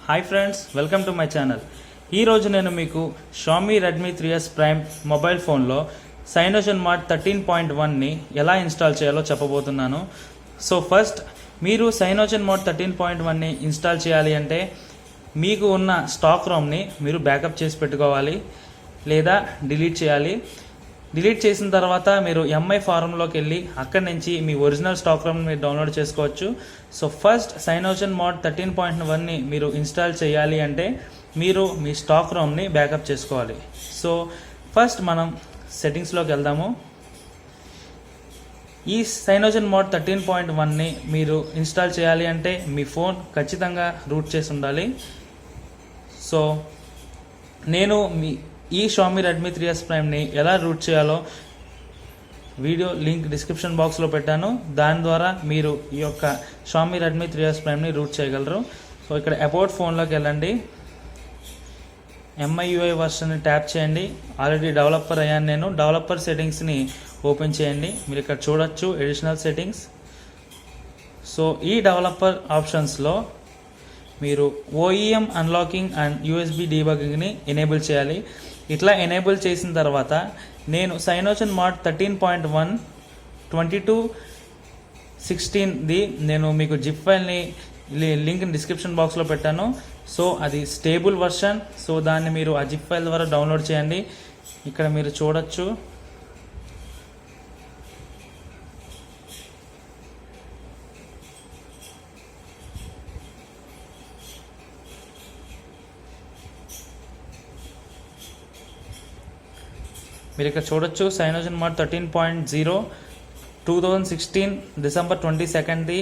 Hi friends, welcome to my channel. ఈరోజు నేను మీకు Xiaomi Redmi 3S prime mobile ఫోన్లో సైనోజన్ మార్ట్ 13.1ని ఎలా ఇన్స్టాల్ చేయాలో చెప్పబోతున్నాను. సో ఫస్ట్ మీరు సైనోజన్ మార్ట్ 13.1ని ఇన్స్టాల్ చేయాలి అంటే మీకు ఉన్న స్టాక్ రోమ్ని మీరు బ్యాకప్ చేసి పెట్టుకోవాలి లేదా డిలీట్ చేయాలి. డిలీట్ చేసిన తర్వాత మీరు ఎంఐ ఫారంలోకి వెళ్ళి అక్కడి నుంచి మీ ఒరిజినల్ స్టాక్ రోమ్ని మీరు డౌన్లోడ్ చేసుకోవచ్చు. సో ఫస్ట్ సైనోజన్ మార్ట్ 13.1ని మీరు ఇన్స్టాల్ చేయాలి అంటే మీరు మీ స్టాక్ రోమ్ని బ్యాకప్ చేసుకోవాలి. సో ఫస్ట్ మనం సెట్టింగ్స్లోకి వెళ్దాము. ఈ సైనోజన్ మార్ట్ 13.1ని మీరు ఇన్స్టాల్ చేయాలి అంటే మీ ఫోన్ ఖచ్చితంగా రూట్ చేసి ఉండాలి. సో నేను ఈ షామీ రెడ్మీ 3S ప్రైమ్ని ఎలా రూట్ చేయాలో వీడియో లింక్ డిస్క్రిప్షన్ బాక్స్లో పెట్టాను. దాని ద్వారా మీరు ఈ యొక్క షామీ రెడ్మీ 3S ప్రైమ్ని రూట్ చేయగలరు. సో ఇక్కడ అబౌట్ ఫోన్లోకి వెళ్ళండి, MIUI వర్షన్ని ట్యాప్ చేయండి. ఆల్రెడీ డెవలపర్ అయ్యాను నేను. డెవలపర్ సెట్టింగ్స్ని ఓపెన్ చేయండి. మీరు ఇక్కడ చూడొచ్చు ఎడిషనల్ సెట్టింగ్స్. సో ఈ డెవలపర్ ఆప్షన్స్లో మీరు OEM అన్లాకింగ్ అండ్ USB డీబగ్గింగ్ని ఎనేబుల్ చేయాలి. ఇట్లా ఎనేబుల్ చేసిన తర్వాత నేను సైనోజన్ మార్ట్ 13.1 22/16ది నేను మీకు జిప్ ఫైల్ని లింక్ డిస్క్రిప్షన్ బాక్స్లో పెట్టాను. సో అది స్టేబుల్ వర్షన్. సో దాన్ని మీరు ఆ జిప్ ఫైల్ ద్వారా డౌన్లోడ్ చేయండి. ఇక్కడ మీరు చూడొచ్చు. మీరు ఇక్కడ చూడొచ్చు సైనోజన్ మార్ట్ 13.0 2016 December 22ది.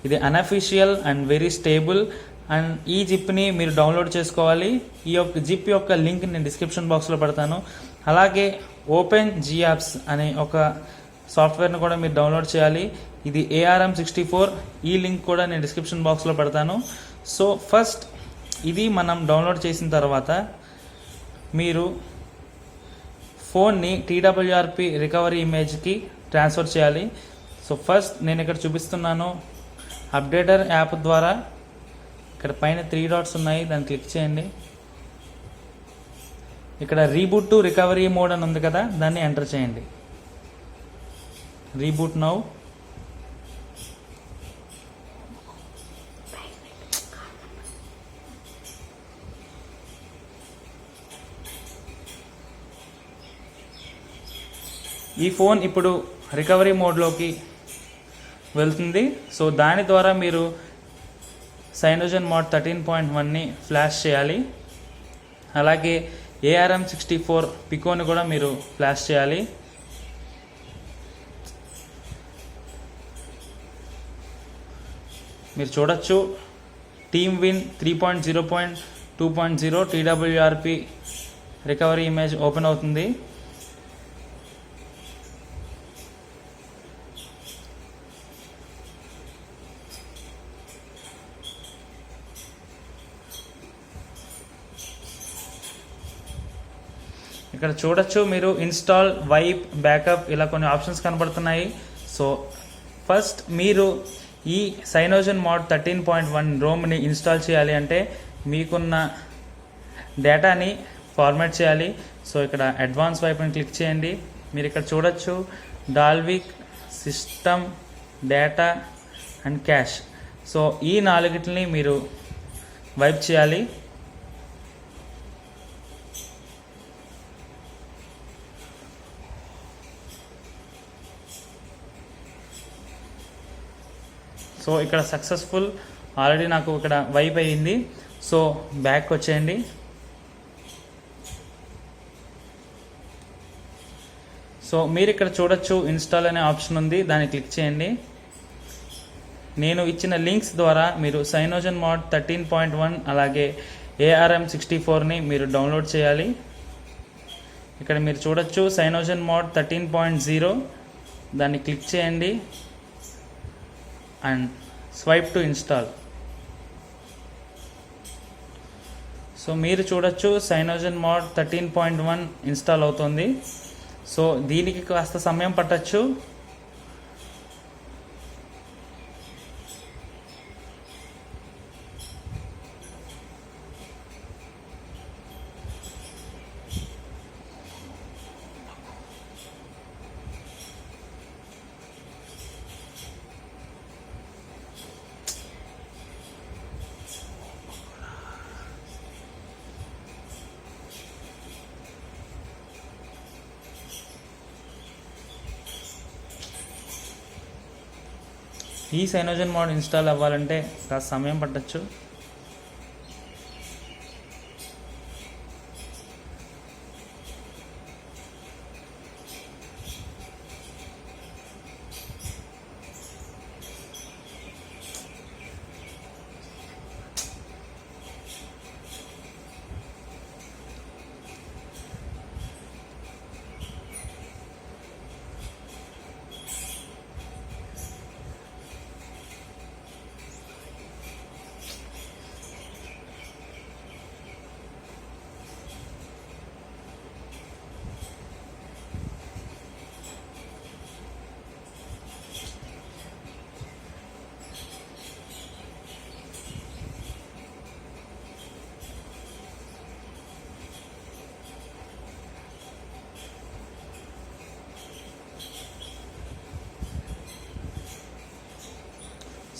ఇది unofficial and very stable. And ఈ జిప్ని మీరు డౌన్లోడ్ చేసుకోవాలి. ఈ యొక్క జిప్ యొక్క లింక్ నేను డిస్క్రిప్షన్ బాక్స్లో పెడతాను. అలాగే ఓపెన్ జియాప్స్ అనే ఒక సాఫ్ట్వేర్ని కూడా మీరు డౌన్లోడ్ చేయాలి. ఇది ARM64. ఈ లింక్ కూడా నేను డిస్క్రిప్షన్ బాక్స్లో పెడతాను. సో ఫస్ట్ ఇది మనం డౌన్లోడ్ చేసిన తర్వాత మీరు ఫోన్ని TWRP రికవరీ ఇమేజ్కి ట్రాన్స్ఫర్ చేయాలి. సో ఫస్ట్ నేను ఇక్కడ చూపిస్తున్నాను అప్డేటర్ యాప్ ద్వారా. ఇక్కడ పైన 3 డాట్స్ ఉన్నాయి, దాన్ని క్లిక్ చేయండి. ఇక్కడ రీబూట్ టు రికవరీ మోడ్ అని ఉంది కదా, దాన్ని ఎంటర్ చేయండి. Reboot now. ఈ ఫోన్ ఇప్పుడు రికవరీ మోడ్లోకి వెళ్తుంది. సో దాని ద్వారా మీరు సైనోజన్ మార్ట్ 13.1ని ఫ్లాష్ చేయాలి. అలాగే ARM64 పికోని కూడా మీరు ఫ్లాష్ చేయాలి. మీరు చూడొచ్చు team win 3.0.2.0 TWRP recovery image open అవుతుంది. ఇక్కడ చూడొచ్చు మీరు ఇన్స్టాల్, వైప్, బ్యాకప్ ఇలా కొన్ని ఆప్షన్స్ కనబడుతున్నాయి. సో ఫస్ట్ మీరు ఈ సైనోజన్ మార్ట్ 13.1 రోమ్ని ఇన్స్టాల్ చేయాలి అంటే మీకున్న డేటాని ఫార్మాట్ చేయాలి. సో ఇక్కడ అడ్వాన్స్ వైప్ని క్లిక్ చేయండి. మీరు ఇక్కడ చూడొచ్చు Dalvik, system, data and cache. So ఈ 4ని మీరు వైప్ చేయాలి. సో ఇక్కడ సక్సెస్ఫుల్ ఆల్రెడీ నాకు ఇక్కడ వైప్ అయ్యింది. సో బ్యాక్ వచ్చేయండి. సో మీరు ఇక్కడ చూడొచ్చు ఇన్స్టాల్ అనే ఆప్షన్ ఉంది, దాన్ని క్లిక్ చేయండి. నేను ఇచ్చిన లింక్స్ ద్వారా మీరు సైనోజన్ మార్ట్ 13.1 అలాగే ARM64ని మీరు డౌన్లోడ్ చేయాలి. ఇక్కడ మీరు చూడొచ్చు సైనోజన్ మార్ట్ 13.0, దాన్ని క్లిక్ చేయండి and swipe to install. So మీరు చూడొచ్చు సైనోజన్ మార్ట్ 13.1 ఇన్స్టాల్ అవుతుంది. సో దీనికి కాస్త సమయం పట్టచ్చు. ఈ సైనోజన్ మోడ్ ఇన్స్టాల్ అవ్వాలంటే కాస్త సమయం పట్టచ్చు.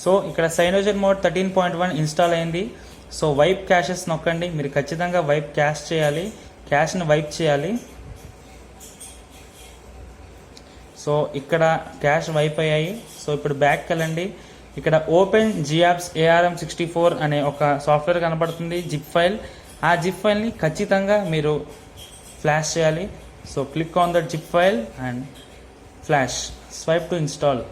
సో ఇక్కడ సైనోజన్ మోడ్ 13.1 ఇన్స్టాల్ అయింది. సో వైప్ క్యాషెస్ నొక్కండి. మీరు ఖచ్చితంగా వైప్ క్యాష్ చేయాలి, క్యాష్ని వైప్ చేయాలి. సో ఇక్కడ క్యాష్ వైప్ అయ్యాయి. సో ఇప్పుడు బ్యాక్ వెళ్ళండి. ఇక్కడ ఓపెన్ జియాప్స్ ARM64 అనే ఒక సాఫ్ట్వేర్ కనబడుతుంది, జిప్ ఫైల్. ఆ జిప్ ఫైల్ని ఖచ్చితంగా మీరు ఫ్లాష్ చేయాలి. So click on that zip file and flash, swipe to install.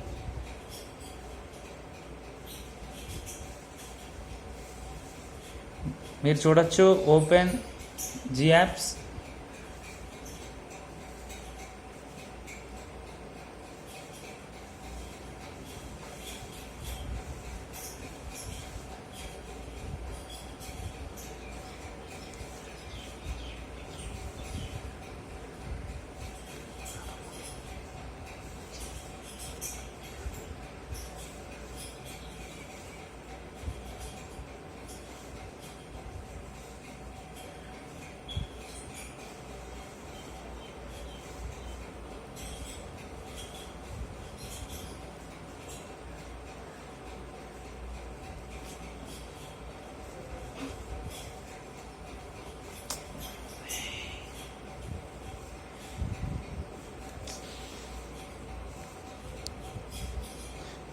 మీరు చూడొచ్చు ఓపెన్ జియాప్స్.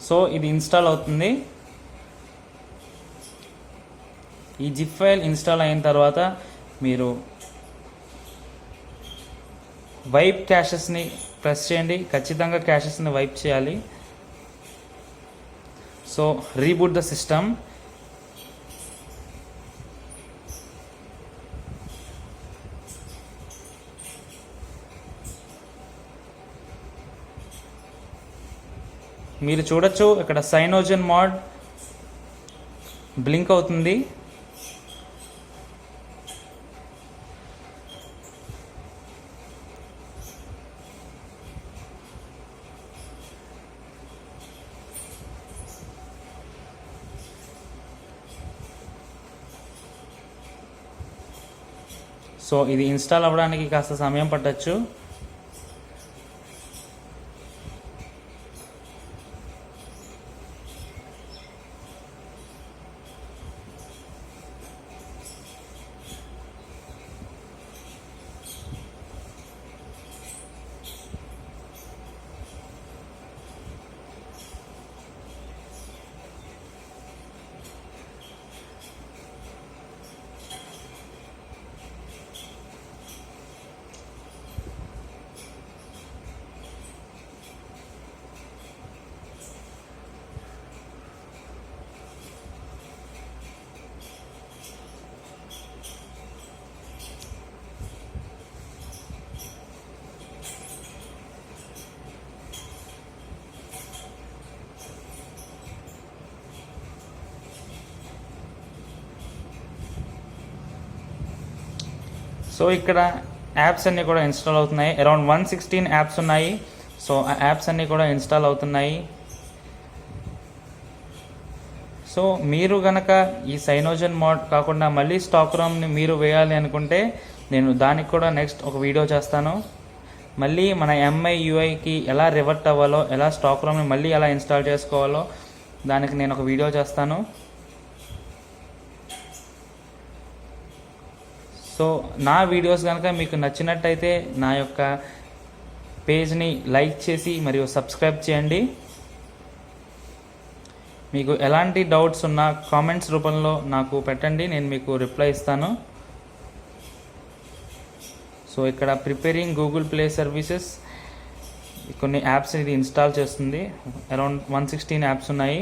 సో ఇది ఇన్స్టాల్ అవుతుంది. ఈ జిప్ ఫైల్ ఇన్స్టాల్ అయిన తర్వాత మీరు వైప్ క్యాషెస్ని ప్రెస్ చేయండి. ఖచ్చితంగా క్యాషెస్ని వైప్ చేయాలి. So reboot the system. మీరు చూడొచ్చు ఇక్కడ సైనోజన్ మోడ్ బ్లింక్ అవుతుంది. సో ఇది ఇన్స్టాల్ అవ్వడానికి కాస్త సమయం పట్టచ్చు. సో ఇక్కడ యాప్స్ అన్నీ కూడా ఇన్స్టాల్ అవుతున్నాయి. అరౌండ్ 116 యాప్స్ ఉన్నాయి. సో ఆ యాప్స్ అన్నీ కూడా ఇన్స్టాల్ అవుతున్నాయి. సో మీరు గనక ఈ సైనోజన్ మోడ్ కాకుండా మళ్ళీ స్టాక్ రామ్ని మీరు వేయాలి అనుకుంటే నేను దానికి కూడా నెక్స్ట్ ఒక వీడియో చేస్తాను. మళ్ళీ మన MI UIకి ఎలా రివర్ట్ అవ్వాలో, ఎలా స్టాక్ రామ్ని మళ్ళీ ఎలా ఇన్స్టాల్ చేసుకోవాలో దానికి నేను ఒక వీడియో చేస్తాను. సో నా వీడియోస్ కనుక మీకు నచ్చినట్టయితే నా యొక్క పేజ్ని లైక్ చేసి మరియు సబ్స్క్రైబ్ చేయండి. మీకు ఎలాంటి డౌట్స్ ఉన్నా కామెంట్స్ రూపంలో నాకు పెట్టండి, నేను మీకు రిప్లై ఇస్తాను. సో ఇక్కడ ప్రిపేరింగ్ గూగుల్ ప్లే సర్వీసెస్, కొన్ని యాప్స్ ఇది ఇన్స్టాల్ చేస్తుంది. అరౌండ్ 116 యాప్స్ ఉన్నాయి.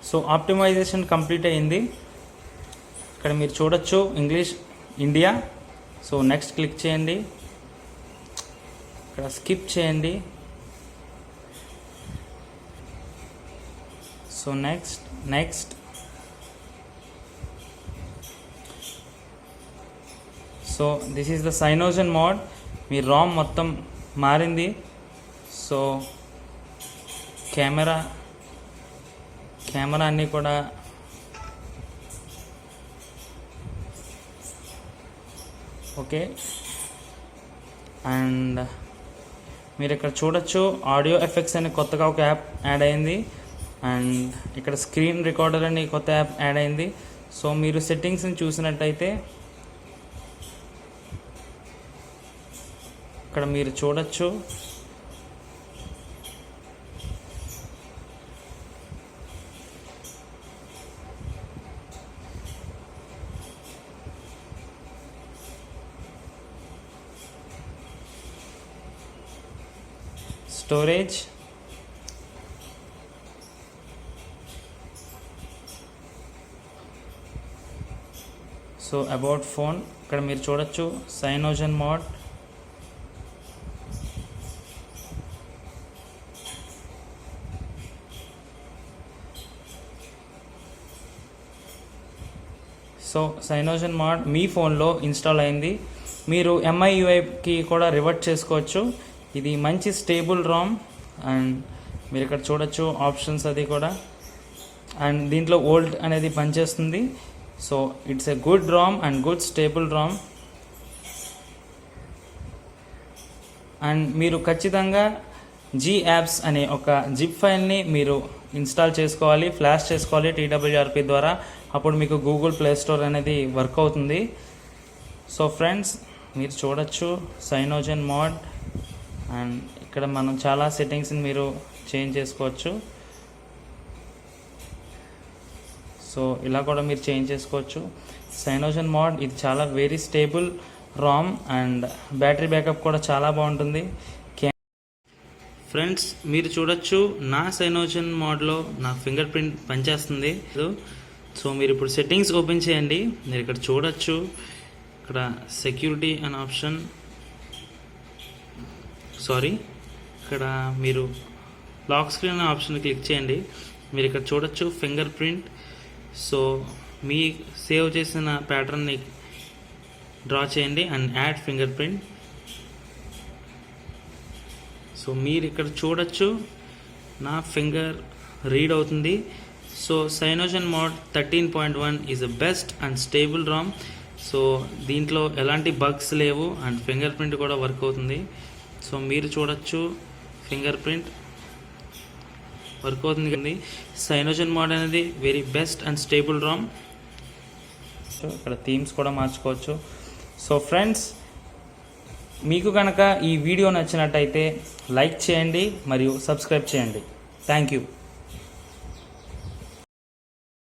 సో ఆప్టిమైజేషన్ కంప్లీట్ అయింది. ఇక్కడ మీరు చూడొచ్చు English India. So next click చేయండి, ఇక్కడ స్కిప్ చేయండి. So next so this is the cyanogen mod. మీ రామ్ మొత్తం మారింది. సో కెమెరా అన్నీ కూడా ఓకే. అండ్ మీరు ఇక్కడ చూడొచ్చు ఆడియో ఎఫెక్ట్స్ అని కొత్తగా ఒక యాప్ యాడ్ అయింది. అండ్ ఇక్కడ స్క్రీన్ రికార్డర్ అని కొత్త యాప్ యాడ్ అయింది. సో మీరు సెట్టింగ్స్ని చూసినట్టయితే ఇక్కడ మీరు చూడొచ్చు స్టోరేజ్, సో అబౌట్ ఫోన్ ఇక్కడ మీరు చూడొచ్చు cyanogen mode, so Cyanogen mode మీ ఫోన్లో ఇన్స్టాల్ అయింది. మీరు MIUIకి కూడా రివర్ట్ చేసుకోవచ్చు. ఇది మంచి స్టేబుల్ రామ్ అండ్ మీరు ఇక్కడ చూడొచ్చు ఆప్షన్స్ అది కూడా, అండ్ దీంట్లో వోల్ట్ అనేది పనిచేస్తుంది. So it's a good Ram and good stable Ram. And మీరు ఖచ్చితంగా యాప్స్ అనే ఒక జిప్ ఫైల్ని మీరు ఇన్స్టాల్ చేసుకోవాలి, ఫ్లాష్ చేసుకోవాలి TWRP ద్వారా. అప్పుడు మీకు గూగుల్ ప్లే స్టోర్ అనేది వర్క్ అవుతుంది. సో ఫ్రెండ్స్ మీరు చూడొచ్చు సైనోజన్ మోడ్, అండ్ ఇక్కడ మనం చాలా సెట్టింగ్స్ని మీరు చేంజ్ చేసుకోవచ్చు. సో ఇలా కూడా మీరు చేంజ్ చేసుకోవచ్చు. సైనోజన్ మోడ్ ఇది చాలా very stable Ram and battery backup కూడా చాలా బాగుంటుంది. ఫ్రెండ్స్ మీరు చూడొచ్చు నా సైనోజన్ మోడ్లో నా ఫింగర్ ప్రింట్ పనిచేస్తుంది. సో మీరు ఇప్పుడు సెట్టింగ్స్ ఓపెన్ చేయండి. మీరు ఇక్కడ చూడొచ్చు ఇక్కడ సెక్యూరిటీ అనే ఆప్షన్, ఇక్కడ మీరు లాక్ స్క్రీన్ అనే ఆప్షన్ క్లిక్ చేయండి. మీరు ఇక్కడ చూడొచ్చు ఫింగర్ ప్రింట్. సో మీ సేవ్ చేసిన ప్యాటర్న్ని డ్రా చేయండి and add finger print. So మీరు ఇక్కడ చూడొచ్చు నా ఫింగర్ రీడ్ అవుతుంది. So Cyanogen mod 13.1 is the best and stable ROM. So దీంట్లో ఎలాంటి బగ్స్ లేవు అండ్ ఫింగర్ ప్రింట్ కూడా వర్క్ అవుతుంది. సో మీరు చూడొచ్చు ఫింగర్ ప్రింట్ వర్క్ అవుతుంది. సైనోజన్ మోడ్ అనేది very best and stable ROM. So ఇక్కడ థీమ్స్ కూడా మార్చుకోవచ్చు. సో ఫ్రెండ్స్ మీకు కనుక ఈ వీడియో నచ్చినట్టయితే లైక్ చేయండి మరియు సబ్స్క్రైబ్ చేయండి. Thank you.